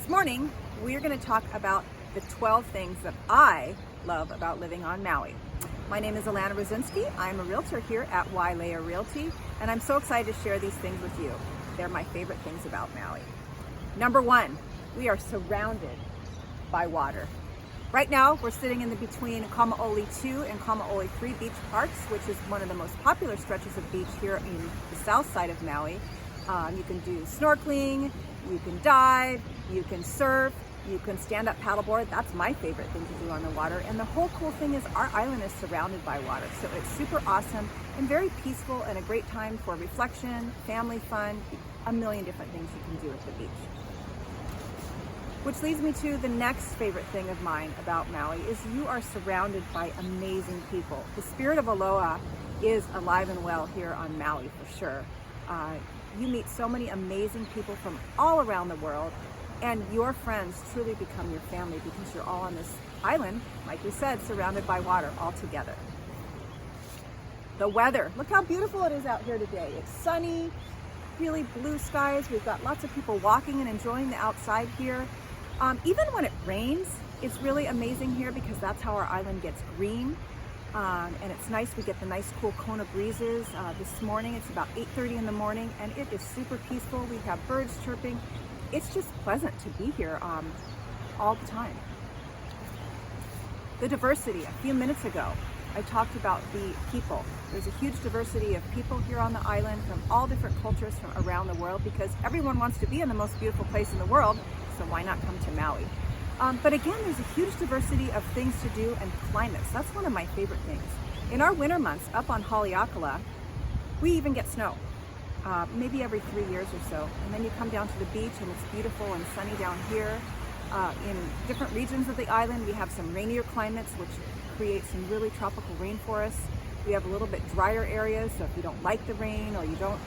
morning, we're going to talk about the 12 things that I love about living on Maui. My name is Alana Rosinski. I'm a realtor here at Wailea Realty, and I'm so excited to share these things with you. They're my favorite things about Maui. Number one, we are surrounded by water. Right now, we're sitting in between Kama'ole 2 and Kama'ole 3 beach parks, which is one of the most popular stretches of beach here in the south side of Maui. You can do snorkeling, you can dive, you can surf, you can stand up paddleboard. That's my favorite thing to do on the water. And the whole cool thing is our island is surrounded by water. So it's super awesome and very peaceful and a great time for reflection, family fun, a million different things you can do at the beach. Which leads me to the next favorite thing of mine about Maui is you are surrounded by amazing people. The spirit of aloha is alive and well here on Maui for sure. You meet so many amazing people from all around the world, and your friends truly become your family because you're all on this island, like we said, surrounded by water all together. The weather, look how beautiful it is out here today. It's sunny, really blue skies. We've got lots of people walking and enjoying the outside here. Even when it rains, it's really amazing here because that's how our island gets green. And it's nice, we get the nice cool Kona breezes. This morning, it's about 8:30 in the morning, and it is super peaceful. We have birds chirping. It's just pleasant to be here all the time. The diversity, a few minutes ago, I talked about the people. There's a huge diversity of people here on the island from all different cultures from around the world because everyone wants to be in the most beautiful place in the world, so why not come to Maui? But again, there's a huge diversity of things to do and climates. That's one of my favorite things. In our winter months up on Haleakala, we even get snow, maybe every 3 years or so. And then you come down to the beach and it's beautiful and sunny down here. In different regions of the island, we have some rainier climates, which create some really tropical rainforests. We have a little bit drier areas, so if you don't like the rain or you don't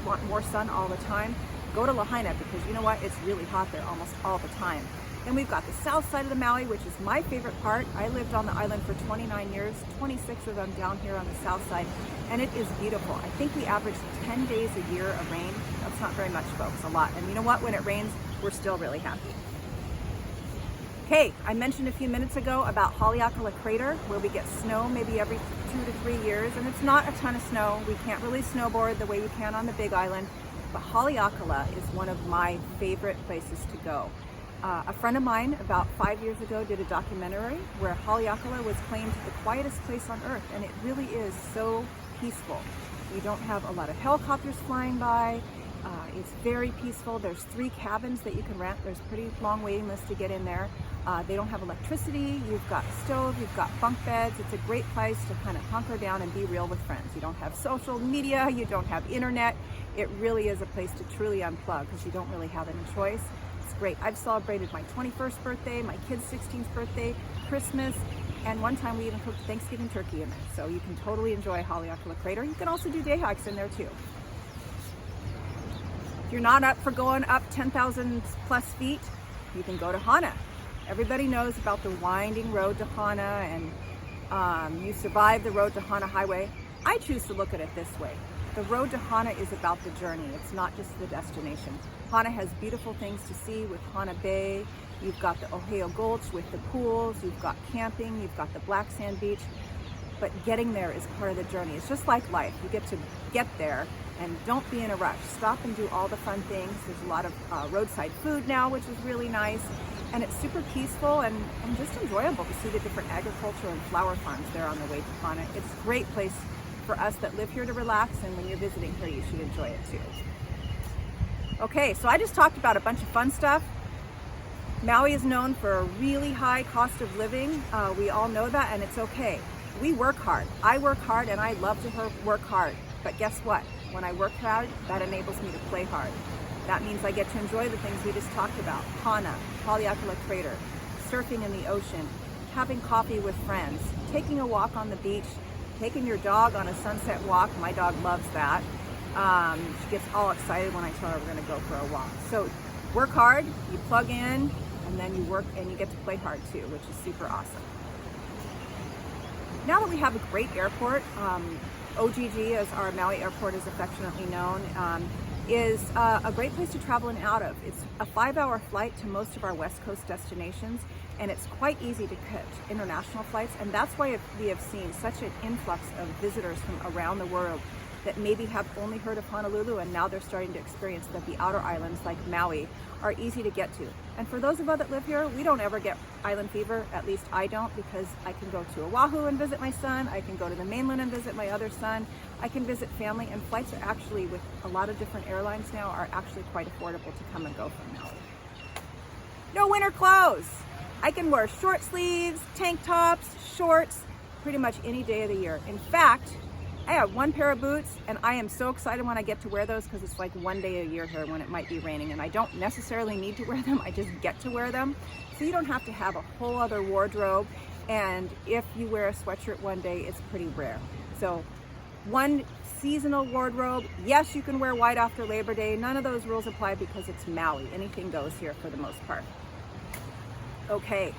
want more sun all the time, go to Lahaina because you know what? It's really hot there almost all the time. Then we've got the south side of the Maui, which is my favorite part. I lived on the island for 29 years, 26 of them down here on the south side, and it is beautiful. I think we average 10 days a year of rain. That's not very much, folks, a lot. And you know what? When it rains, we're still really happy. Okay, I mentioned a few minutes ago about Haleakala Crater, where we get snow maybe every 2 to 3 years, and it's not a ton of snow. We can't really snowboard the way you can on the Big Island, but Haleakala is one of my favorite places to go. A friend of mine about 5 years ago did a documentary where Haleakala was claimed the quietest place on earth, and it really is so peaceful. You don't have a lot of helicopters flying by. It's very peaceful. There's 3 cabins that you can rent. There's a pretty long waiting list to get in there. They don't have electricity. You've got stove, you've got bunk beds. It's a great place to kind of hunker down and be real with friends. You don't have social media, you don't have internet. It really is a place to truly unplug because you don't really have any choice. It's great. I've celebrated my 21st birthday, my kid's 16th birthday, Christmas, and one time we even cooked Thanksgiving turkey in there. So you can totally enjoy Haleakala Crater. You can also do day hikes in there too. If you're not up for going up 10,000 plus feet, you can go to Hana. Everybody knows about the winding road to Hana, and you survive the road to Hana Highway. I choose to look at it this way. The road to Hana is about the journey. It's not just the destination. Hana has beautiful things to see with Hana Bay. You've got the Ohio Gulch with the pools. You've got camping. You've got the black sand beach. But getting there is part of the journey. It's just like life. You get to get there and don't be in a rush. Stop and do all the fun things. There's a lot of roadside food now, which is really nice. And it's super peaceful and just enjoyable to see the different agriculture and flower farms there on the way to Hana. It's a great place for us that live here to relax, and when you're visiting here, you should enjoy it too. Okay, so I just talked about a bunch of fun stuff. Maui is known for a really high cost of living. We all know that, and it's okay. We work hard. I work hard, and I love to work hard. But guess what? When I work hard, that enables me to play hard. That means I get to enjoy the things we just talked about. Hana, Haleakala Crater, surfing in the ocean, having coffee with friends, taking a walk on the beach, taking your dog on a sunset walk. My dog loves that. She gets all excited when I tell her we're going to go for a walk. So work hard, you plug in, and then you work and you get to play hard too, which is super awesome. Now that we have a great airport, OGG, as our Maui airport is affectionately known, is a great place to travel and out of. It's a 5-hour flight to most of our West Coast destinations, and it's quite easy to catch international flights, and that's why we have seen such an influx of visitors from around the world that maybe have only heard of Honolulu, and now they're starting to experience that the outer islands like Maui are easy to get to. And for those of us that live here, we don't ever get island fever, at least I don't, because I can go to Oahu and visit my son, I can go to the mainland and visit my other son, I can visit family, and flights are actually, with a lot of different airlines now, are actually quite affordable to come and go from Maui. No winter clothes! I can wear short sleeves, tank tops, shorts, pretty much any day of the year. In fact, I have one pair of boots, and I am so excited when I get to wear those because it's like one day a year here when it might be raining, and I don't necessarily need to wear them, I just get to wear them. So you don't have to have a whole other wardrobe, and if you wear a sweatshirt one day, it's pretty rare. So one seasonal wardrobe, yes, you can wear white after Labor Day. None of those rules apply because it's Maui. Anything goes here for the most part. Okay,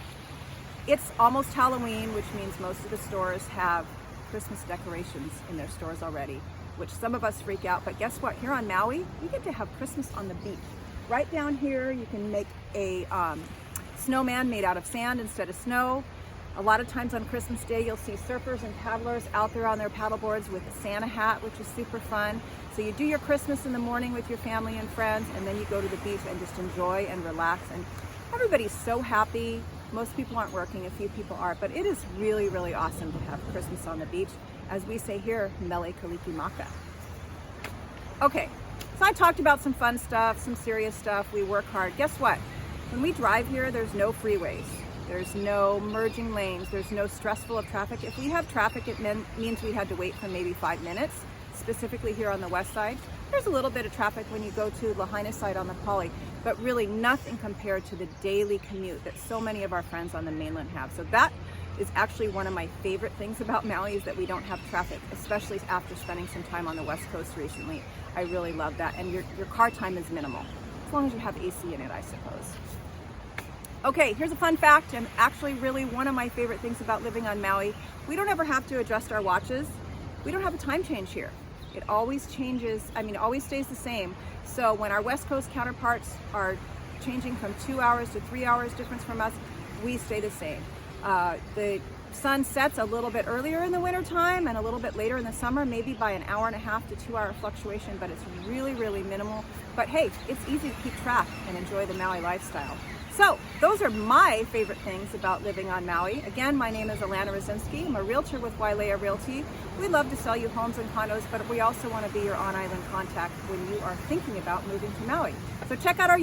it's almost Halloween, which means most of the stores have Christmas decorations in their stores already, which some of us freak out, but guess what? Here on Maui, you get to have Christmas on the beach. Right down here, you can make a snowman made out of sand instead of snow. A lot of times on Christmas Day, you'll see surfers and paddlers out there on their paddleboards with a Santa hat, which is super fun. So you do your Christmas in the morning with your family and friends, and then you go to the beach and just enjoy and relax. And everybody's so happy. Most people aren't working, a few people are, but it is really, really awesome to have Christmas on the beach. As we say here, mele kalikimaka. Okay, so I talked about some fun stuff, some serious stuff. We work hard. Guess what? When we drive here, there's no freeways. There's no merging lanes. There's no stressful of traffic. If we have traffic, it means we had to wait for maybe 5 minutes, specifically here on the west side. There's a little bit of traffic when you go to Lahaina side on the Poly, but really nothing compared to the daily commute that so many of our friends on the mainland have. So that is actually one of my favorite things about Maui, is that we don't have traffic, especially after spending some time on the West Coast recently. I really love that. And your car time is minimal, as long as you have AC in it, I suppose. Okay, here's a fun fact, and actually really one of my favorite things about living on Maui. We don't ever have to adjust our watches. We don't have a time change here. It always changes, it always stays the same. So when our West Coast counterparts are changing from 2 hours to 3 hours difference from us, we stay the same. The sun sets a little bit earlier in the winter time and a little bit later in the summer, maybe by an hour and a half to 2 hour fluctuation, but it's really, really minimal. But hey, it's easy to keep track and enjoy the Maui lifestyle. So those are my favorite things about living on Maui. Again, my name is Alana Rosinski. I'm a realtor with Wailea Realty. We love to sell you homes and condos, but we also want to be your on-island contact when you are thinking about moving to Maui. So check out our